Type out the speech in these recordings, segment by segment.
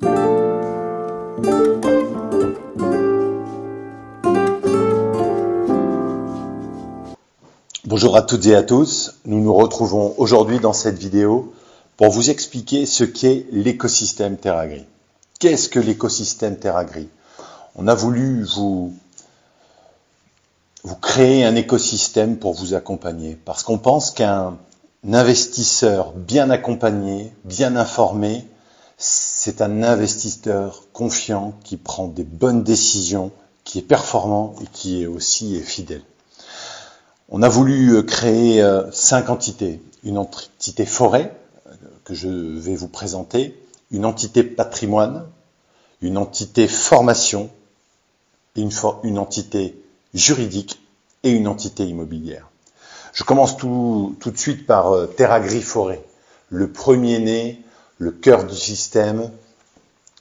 Bonjour à toutes et à tous, nous nous retrouvons aujourd'hui dans cette vidéo pour vous expliquer ce qu'est l'écosystème TerraGris. Qu'est-ce que l'écosystème TerraGris? On a voulu vous créer un écosystème pour vous accompagner, parce qu'on pense qu'un investisseur bien accompagné, bien informé, c'est un investisseur confiant qui prend des bonnes décisions, qui est performant et qui est aussi fidèle. On a voulu créer 5 entités. Une entité forêt, que je vais vous présenter, une entité patrimoine, une entité formation, une entité juridique et une entité immobilière. Je commence tout de suite par TerraGris Forêt. Le premier-né, le cœur du système,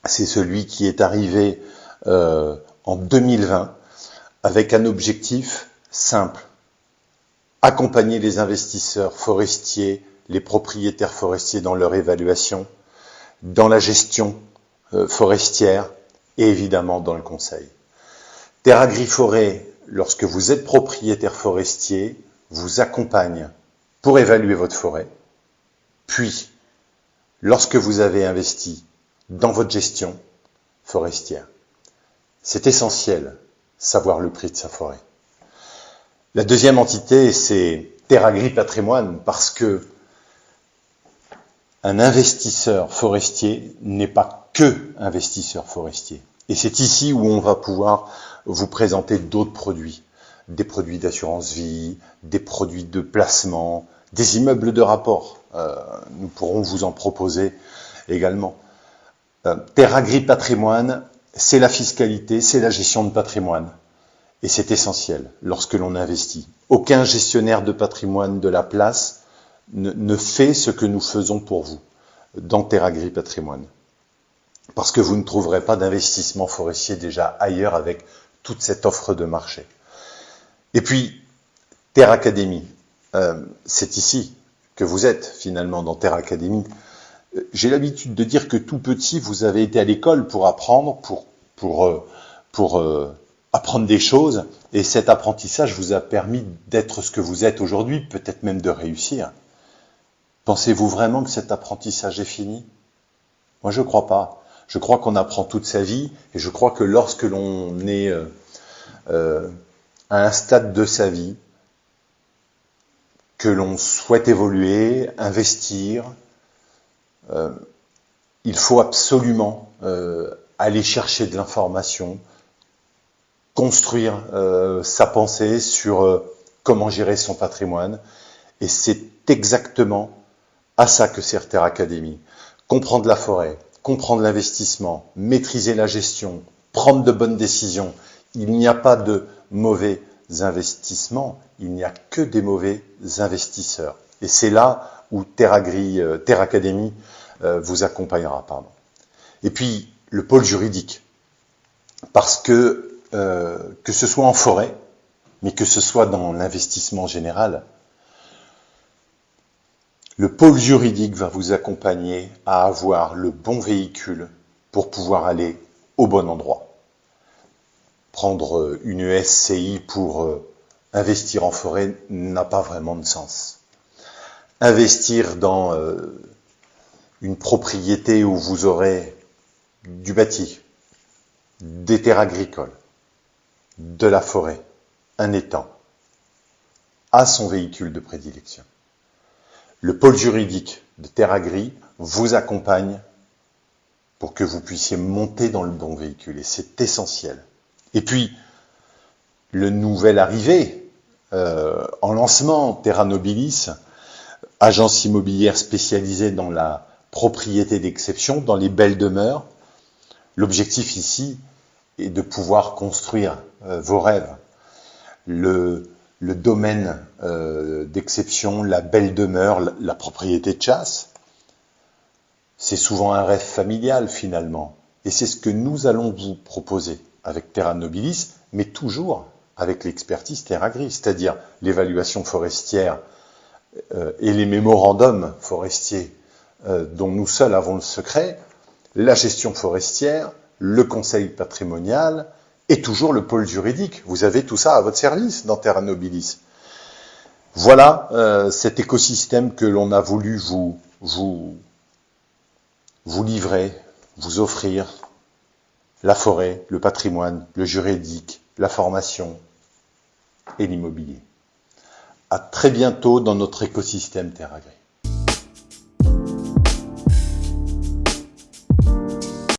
c'est celui qui est arrivé en 2020 avec un objectif simple. Accompagner les investisseurs forestiers, les propriétaires forestiers dans leur évaluation, dans la gestion forestière et évidemment dans le conseil. TerraGris Forêt, lorsque vous êtes propriétaire forestier, vous accompagne pour évaluer votre forêt. Puis, lorsque vous avez investi dans votre gestion forestière, c'est essentiel, savoir le prix de sa forêt. La deuxième entité, c'est TerraGris Patrimoine, parce que un investisseur forestier n'est pas que investisseur forestier. Et c'est ici où on va pouvoir vous présenter d'autres produits. Des produits d'assurance vie, des produits de placement, des immeubles de rapport. Nous pourrons vous en proposer également. TerraGris Patrimoine, c'est la fiscalité, c'est la gestion de patrimoine. Et c'est essentiel lorsque l'on investit. Aucun gestionnaire de patrimoine de la place ne fait ce que nous faisons pour vous dans TerraGris Patrimoine. Parce que vous ne trouverez pas d'investissement forestier déjà ailleurs avec toute cette offre de marché. Et puis, TerraCademy, c'est ici que vous êtes finalement dans TerraCademy. J'ai l'habitude de dire que tout petit, vous avez été à l'école pour apprendre, pour apprendre des choses, et cet apprentissage vous a permis d'être ce que vous êtes aujourd'hui, peut-être même de réussir. Pensez-vous vraiment que cet apprentissage est fini? Moi, je ne crois pas. Je crois qu'on apprend toute sa vie, et je crois que lorsque l'on est à un stade de sa vie, que l'on souhaite évoluer, investir, il faut absolument aller chercher de l'information, construire sa pensée sur comment gérer son patrimoine. Et c'est exactement à ça que sert TerraCademy. Comprendre la forêt, comprendre l'investissement, maîtriser la gestion, prendre de bonnes décisions. Il n'y a pas de mauvais investissements, il n'y a que des mauvais investisseurs. Et c'est là où TerraCademy vous accompagnera. Et puis, le pôle juridique. Parce que ce soit en forêt, mais que ce soit dans l'investissement général, le pôle juridique va vous accompagner à avoir le bon véhicule pour pouvoir aller au bon endroit. Prendre une SCI pour investir en forêt n'a pas vraiment de sens. Investir dans une propriété où vous aurez du bâti, des terres agricoles, de la forêt, un étang, a son véhicule de prédilection. Le pôle juridique de TerraGris vous accompagne pour que vous puissiez monter dans le bon véhicule, et c'est essentiel. Et puis, le nouvel arrivé, en lancement, Terra Nobilis, agence immobilière spécialisée dans la propriété d'exception, dans les belles demeures. L'objectif ici est de pouvoir construire vos rêves. Le domaine d'exception, la belle demeure, la propriété de chasse, c'est souvent un rêve familial finalement. Et c'est ce que nous allons vous proposer avec Terra Nobilis, mais toujours avec l'expertise TerraGris, c'est-à-dire l'évaluation forestière et les mémorandums forestiers dont nous seuls avons le secret, la gestion forestière, le conseil patrimonial et toujours le pôle juridique. Vous avez tout ça à votre service dans Terra Nobilis. Voilà cet écosystème que l'on a voulu vous livrer, vous offrir. La forêt, le patrimoine, le juridique, la formation et l'immobilier. À très bientôt dans notre écosystème Terra Gris.